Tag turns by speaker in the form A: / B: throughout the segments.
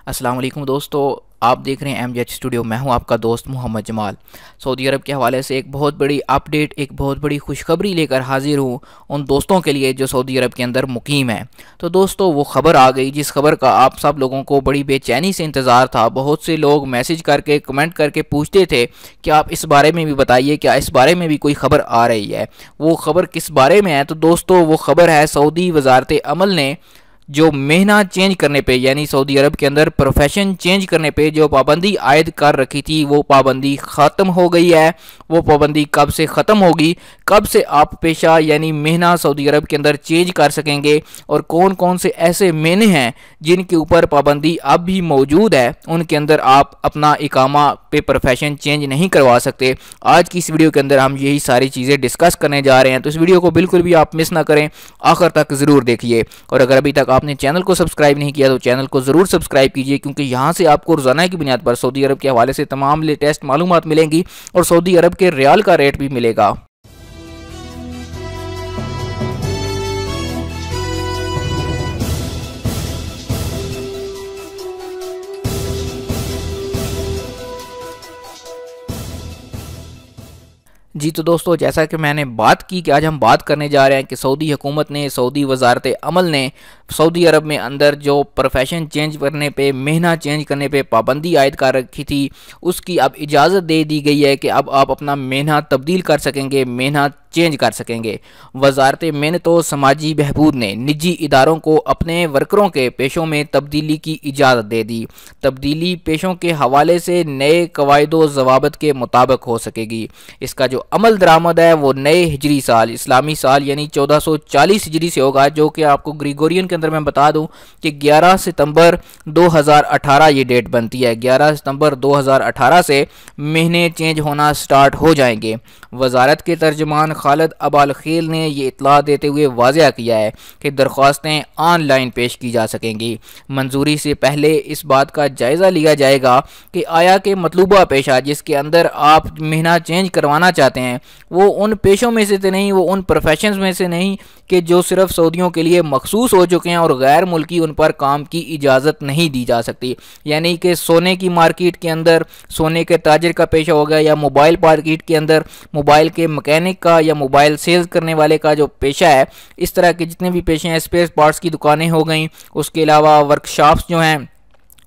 A: अस्सलाम वालेकुम दोस्तों, आप देख रहे हैं MJ स्टूडियो। मैं हूं आपका दोस्त मोहम्मद जमाल। सऊदी अरब के हवाले से एक बहुत बड़ी अपडेट, एक बहुत बड़ी खुशखबरी लेकर हाजिर हूं उन दोस्तों के लिए जो सऊदी अरब के अंदर मुकीम है। तो दोस्तों, वो ख़बर आ गई जिस खबर का आप सब लोगों को बड़ी बेचैनी से इंतज़ार था। बहुत से लोग मैसेज करके, कमेंट करके पूछते थे कि आप इस बारे में भी बताइए, क्या इस बारे में भी कोई ख़बर आ रही है। वो ख़बर किस बारे में है? तो दोस्तों, वो ख़बर है सऊदी वजारत अमल ने जो मेहना चेंज करने पे, यानी सऊदी अरब के अंदर प्रोफेशन चेंज करने पे जो पाबंदी आयद कर रखी थी, वो पाबंदी ख़त्म हो गई है। वो पाबंदी कब से ख़त्म होगी, कब से आप पेशा यानी मेहना सऊदी अरब के अंदर चेंज कर सकेंगे, और कौन कौन से ऐसे मेहने हैं जिनके ऊपर पाबंदी अब भी मौजूद है, उनके अंदर आप अपना इकामा पे प्रोफेशन चेंज नहीं करवा सकते। आज की इस वीडियो के अंदर हम यही सारी चीज़ें डिस्कस करने जा रहे हैं, तो इस वीडियो को बिल्कुल भी आप मिस ना करें, आखिर तक ज़रूर देखिए। और अगर अभी तक आपने चैनल को सब्सक्राइब नहीं किया तो चैनल को ज़रूर सब्सक्राइब कीजिए, क्योंकि यहाँ से आपको रोज़ाना की बुनियाद पर सऊदी अरब के हवाले से तमाम लेटेस्ट मालूमात मिलेंगी और सऊदी अरब के रियाल का रेट भी मिलेगा। जी तो दोस्तों, जैसा कि मैंने बात की कि आज हम बात करने जा रहे हैं कि सऊदी हुकूमत ने, सऊदी वजारत अमल ने सऊदी अरब में अंदर जो प्रोफेशन चेंज करने पे, मेहना चेंज करने पे पाबंदी आयद कर रखी थी, उसकी अब इजाज़त दे दी गई है कि अब आप अपना मेहना तब्दील कर सकेंगे, मेहना चेंज कर सकेंगे। वजारत मेहनत व समाजी बहबूद ने निजी इदारों को अपने वर्करों के पेशों में तब्दीली की इजाज़त दे दी। तब्दीली पेशों के हवाले से नए कवायद व ज़वाबित के मुताबिक हो सकेगी। इसका जो अमल दरामद है वो नए हिजरी साल, इस्लामी साल यानी 1440 हिजरी से होगा, जो कि आपको ग्रेगोरियन के अंदर मैं बता दूं कि 11 सितंबर 2018 ये डेट बनती है। 11 सितंबर 2018 से महीने चेंज होना स्टार्ट हो जाएंगे। वजारत के तर्जमान खालिद अबालखील ने ये इतला देते हुए वाज़ेह किया है कि दरख्वास्तें ऑनलाइन पेश की जा सकेंगी। मंजूरी से पहले इस बात का जायज़ा लिया जाएगा कि आया कि मतलूबा पेशा जिसके अंदर आप महीना चेंज करवाना चाहते हैं वो उन पेशों में से तो नहीं, वो उन प्रोफेशंस में से नहीं कि जो सिर्फ सऊदियों के लिए मखसूस हो चुके हैं और गैर मुल्की उन पर काम की इजाज़त नहीं दी जा सकती। यानी कि सोने की मार्केट के अंदर सोने के ताजर का पेशा हो गया, या मोबाइल मार्केट के अंदर मोबाइल के मैकेनिक का या मोबाइल सेल्स करने वाले का जो पेशा है, इस तरह के जितने भी पेशे हैं, स्पेयर पार्ट्स की दुकानें हो गई, उसके अलावा वर्कशॉप्स जो हैं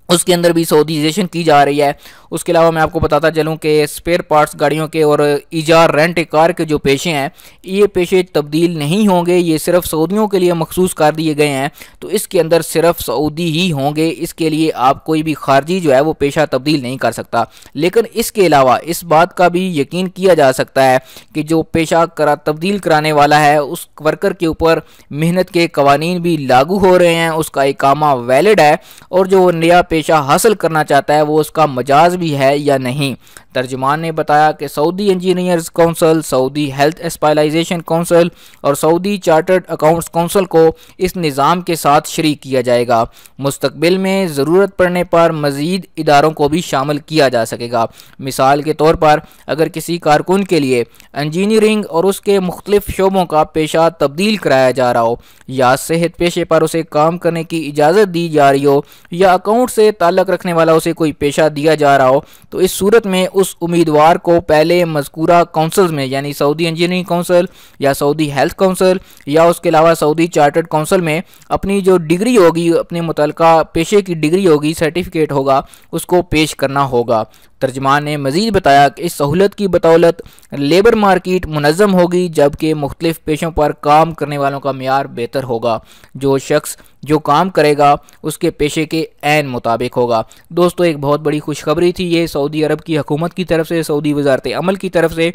A: उसके अंदर भी सऊदीजेशन की जा रही है। उसके अलावा मैं आपको बताता चलूँ कि स्पेयर पार्ट्स गाड़ियों के और इजार रेंट कार के जो पेशे हैं, ये पेशे तब्दील नहीं होंगे, ये सिर्फ सऊदियों के लिए मखसूस कर दिए गए हैं। तो इसके अंदर सिर्फ सऊदी ही होंगे, इसके लिए आप कोई भी खारजी जो है वो पेशा तब्दील नहीं कर सकता। लेकिन इसके अलावा इस बात का भी यकीन किया जा सकता है कि जो पेशा तब्दील कराने वाला है उस वर्कर के ऊपर मेहनत के कवानीन भी लागू हो रहे हैं, उसका इकामा वैलिड है, और जो नया पेशा हासिल करना चाहता है वो उसका मजाज भी है या नहीं। तर्जुमान ने बताया कि Saudi engineers council, Saudi health specialization council और सऊदी चार्टर्ड अकाउंट्स काउंसिल को इस निज़ाम के साथ शरीक किया जाएगा। मुस्तकबिल में ज़रूरत पड़ने पर मज़ीद इदारों को भी शामिल किया जा सकेगा। मिसाल के तौर पर अगर किसी कारकुन के लिए इंजीनियरिंग और उसके मुख्तलिफ शोबों का पेशा तब्दील कराया जा रहा हो, या सेहत पेशे पर उसे काम करने की इजाज़त दी जा रही हो, या अकाउंट से ताल्लुक़ रखने वाला उसे कोई पेशा दिया जा रहा हो, तो इस सूरत में उस उम्मीदवार को पहले मज़कूरा काउंसिल में, यानी सऊदी इंजीनियरिंग काउंसिल या सऊदी हेल्थ काउंसिल या उसके अलावा सऊदी चार्टर्ड काउंसिल में अपनी जो डिग्री होगी, अपने मुतल्लिका पेशे की डिग्री होगी, सर्टिफिकेट होगा, उसको पेश करना होगा। तर्जमान ने मज़ीद बताया कि इस सहूलत की बदौलत लेबर मार्केट मुनज़्ज़म होगी, जबकि मुख्तलिफ पेशों पर काम करने वालों का मियार बेहतर होगा। जो शख्स जो काम करेगा उसके पेशे के ऐन मुताबिक होगा। दोस्तों, एक बहुत बड़ी खुशखबरी थी ये सऊदी अरब की हुकूमत की तरफ से, सऊदी वजारत अमल की तरफ से,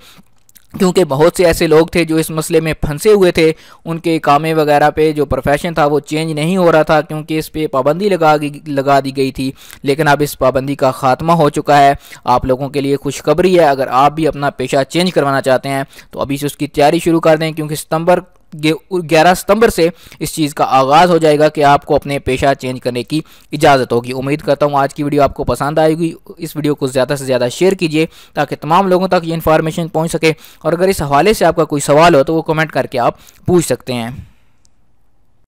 A: क्योंकि बहुत से ऐसे लोग थे जो इस मसले में फंसे हुए थे। उनके कामे वगैरह पे जो प्रोफेशन था वो चेंज नहीं हो रहा था, क्योंकि इस पे पाबंदी लगा दी गई थी। लेकिन अब इस पाबंदी का ख़ात्मा हो चुका है। आप लोगों के लिए खुशखबरी है, अगर आप भी अपना पेशा चेंज करवाना चाहते हैं तो अभी से उसकी तैयारी शुरू कर दें, क्योंकि 11 सितंबर से इस चीज़ का आगाज़ हो जाएगा कि आपको अपने पेशा चेंज करने की इजाज़त होगी। उम्मीद करता हूँ आज की वीडियो आपको पसंद आएगी। इस वीडियो को ज़्यादा से ज़्यादा शेयर कीजिए ताकि तमाम लोगों तक ये इन्फॉर्मेशन पहुँच सके, और अगर इस हवाले से आपका कोई सवाल हो तो वो कमेंट करके आप पूछ सकते हैं।